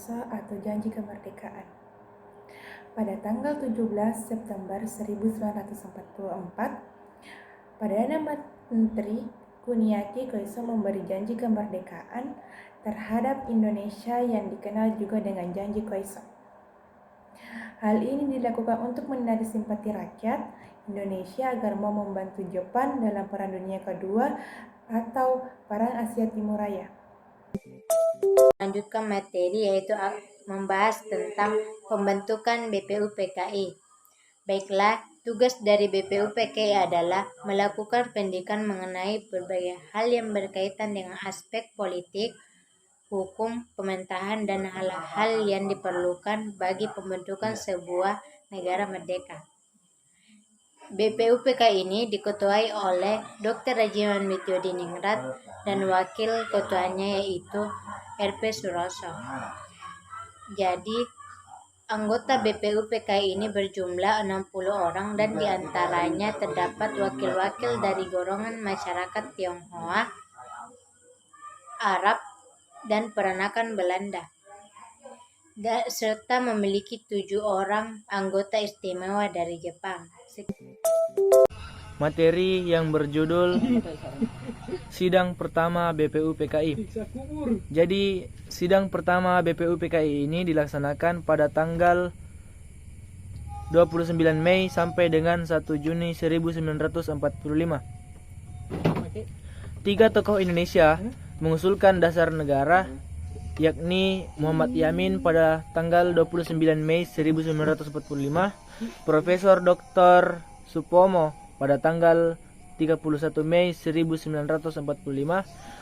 Suroso atau Janji Kemerdekaan. Pada tanggal 17 September 1944, Perdana Menteri Kuniati Koiso memberi janji kemerdekaan terhadap Indonesia yang dikenal juga dengan Janji Koiso. Hal ini dilakukan untuk menarik simpati rakyat Indonesia agar mau membantu Jepang dalam Perang Dunia Kedua atau Perang Asia Timur Raya. Lanjutkan materi yaitu membahas tentang pembentukan BPUPKI. Baiklah, tugas dari BPUPKI adalah melakukan pendidikan mengenai berbagai hal yang berkaitan dengan aspek politik, hukum, pemerintahan, dan hal-hal yang diperlukan bagi pembentukan sebuah negara merdeka. BPUPKI ini diketuai oleh Dr. Rajiman Widyodiningrat dan wakil ketuanya yaitu RP Suroso. Jadi anggota BPUPKI ini berjumlah 60 orang dan diantaranya terdapat wakil-wakil dari golongan masyarakat Tionghoa, Arab, dan peranakan Belanda. Serta memiliki 7 orang anggota istimewa dari Jepang. Materi yang berjudul Sidang Pertama BPUPKI. Jadi, sidang pertama BPUPKI ini dilaksanakan pada tanggal 29 Mei sampai dengan 1 Juni 1945. Tiga tokoh Indonesia mengusulkan dasar negara, yakni Muhammad Yamin pada tanggal 29 Mei 1945, Profesor Dr. Supomo pada tanggal 31 Mei 1945,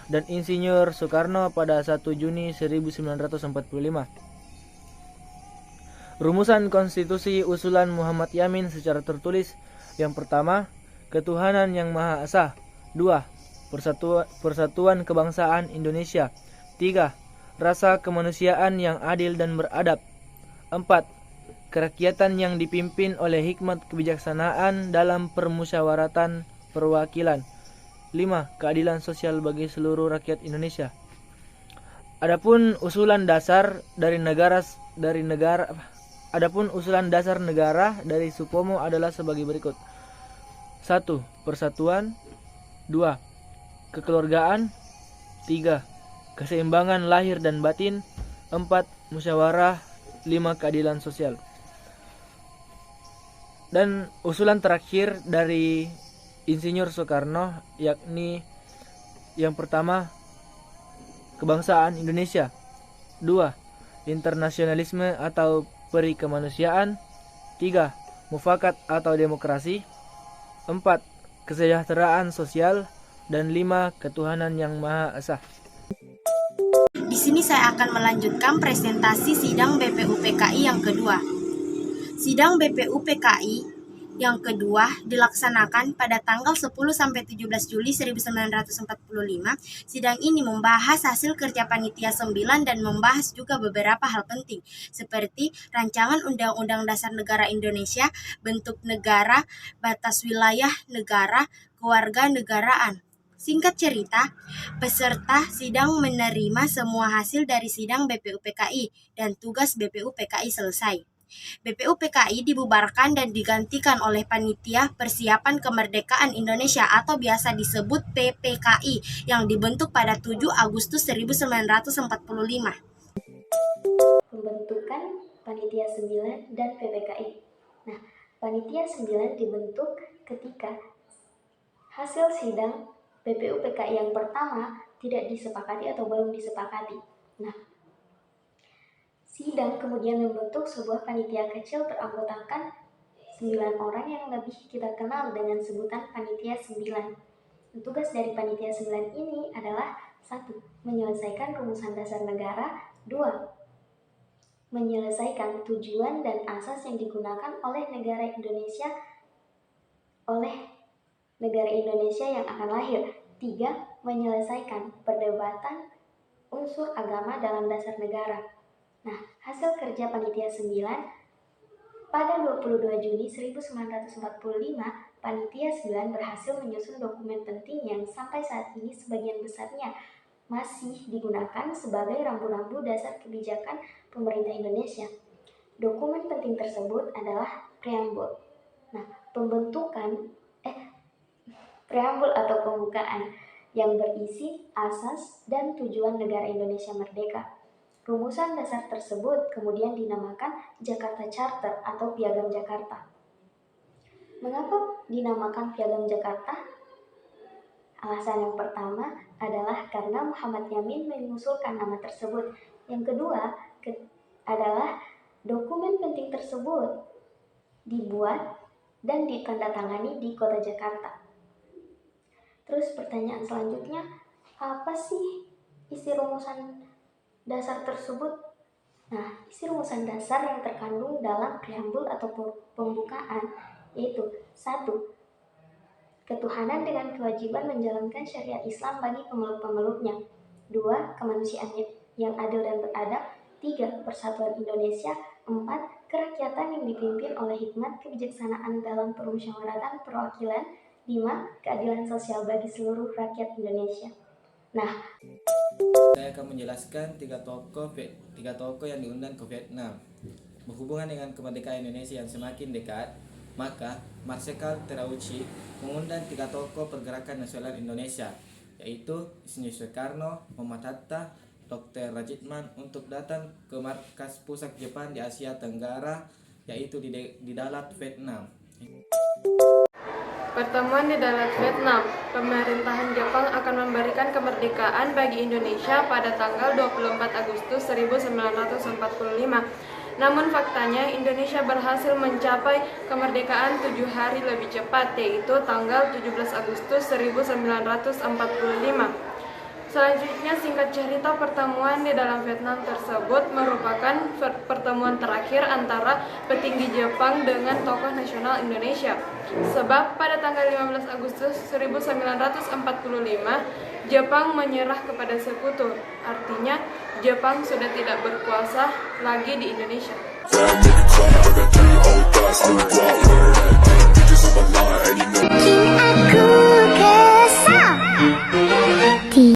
dan Insinyur Soekarno pada 1 Juni 1945. Rumusan konstitusi usulan Muhammad Yamin secara tertulis. Yang pertama, ketuhanan yang Maha Esa. 2. Persatuan kebangsaan Indonesia. 3. Rasa kemanusiaan yang adil dan beradab. 4. Kerakyatan yang dipimpin oleh hikmat kebijaksanaan dalam permusyawaratan perwakilan. 5. Keadilan sosial bagi seluruh rakyat Indonesia. Adapun usulan dasar negara dari Supomo adalah sebagai berikut. 1. Persatuan. 2. Kekeluargaan. 3. Keseimbangan lahir dan batin. 4. Musyawarah. 5. Keadilan sosial. Dan usulan terakhir dari Insinyur Soekarno yakni yang pertama, kebangsaan Indonesia. 2. Internasionalisme atau peri kemanusiaan. 3. Mufakat atau demokrasi. 4. Kesejahteraan sosial. Dan 5. Ketuhanan yang Maha Esa. Di sini saya akan melanjutkan presentasi sidang BPUPKI yang kedua. Sidang BPUPKI yang kedua dilaksanakan pada tanggal 10-17 Juli 1945. Sidang ini membahas hasil kerja Panitia 9 dan membahas juga beberapa hal penting seperti rancangan Undang-Undang Dasar Negara Indonesia, bentuk negara, batas wilayah negara, kewarganegaraan. Singkat cerita, peserta sidang menerima semua hasil dari sidang BPUPKI dan tugas BPUPKI selesai. BPUPKI dibubarkan dan digantikan oleh Panitia Persiapan Kemerdekaan Indonesia atau biasa disebut PPKI yang dibentuk pada 7 Agustus 1945. Pembentukan Panitia 9 dan PPKI. Nah, Panitia 9 dibentuk ketika hasil sidang BPUPKI yang pertama tidak disepakati atau belum disepakati. Nah, sidang kemudian membentuk sebuah panitia kecil beranggotakan 9 orang yang lebih kita kenal dengan sebutan Panitia 9. Tugas dari Panitia 9 ini adalah 1. Menyelesaikan rumusan dasar negara. 2. Menyelesaikan tujuan dan asas yang digunakan oleh negara Indonesia yang akan lahir. 3. Menyelesaikan perdebatan unsur agama dalam dasar negara. Nah, hasil kerja Panitia 9 pada 22 Juni 1945, Panitia 9 berhasil menyusun dokumen penting yang sampai saat ini sebagian besarnya masih digunakan sebagai rambu-rambu dasar kebijakan pemerintah Indonesia. Dokumen penting tersebut adalah preambul. Nah, preambul atau pembukaan yang berisi asas dan tujuan negara Indonesia merdeka. Rumusan dasar tersebut kemudian dinamakan Jakarta Charter atau Piagam Jakarta. Mengapa dinamakan Piagam Jakarta? Alasan yang pertama adalah karena Muhammad Yamin mengusulkan nama tersebut. Yang kedua adalah dokumen penting tersebut dibuat dan ditandatangani di kota Jakarta. Terus pertanyaan selanjutnya, apa sih isi rumusan dasar tersebut? Nah, isi rumusan dasar yang terkandung dalam preambul atau pembukaan yaitu 1. Ketuhanan dengan kewajiban menjalankan syariat Islam bagi pemeluk-pemeluknya. 2. Kemanusiaan yang adil dan beradab. 3. Persatuan Indonesia. 4. Kerakyatan yang dipimpin oleh hikmat kebijaksanaan dalam permusyawaratan perwakilan. 5. Keadilan sosial bagi seluruh rakyat Indonesia. Nah, saya akan menjelaskan tiga tokoh yang diundang ke Vietnam. Berhubungan dengan kemerdekaan Indonesia yang semakin dekat, maka Marsikal Terauchi mengundang tiga tokoh pergerakan nasional Indonesia, yaitu Insinyur Soekarno, Muhammad Hatta, Dr. Rajitman untuk datang ke markas pusat Jepang di Asia Tenggara, yaitu di Dalat, Vietnam. Pertemuan di Dalat, Vietnam. Pemerintahan Jepang akan memberikan kemerdekaan bagi Indonesia pada tanggal 24 Agustus 1945. Namun faktanya Indonesia berhasil mencapai kemerdekaan 7 hari lebih cepat, yaitu tanggal 17 Agustus 1945. Selanjutnya, singkat cerita, pertemuan di dalam Vietnam tersebut merupakan pertemuan terakhir antara petinggi Jepang dengan tokoh nasional Indonesia. Sebab pada tanggal 15 Agustus 1945, Jepang menyerah kepada sekutu. Artinya, Jepang sudah tidak berkuasa lagi di Indonesia.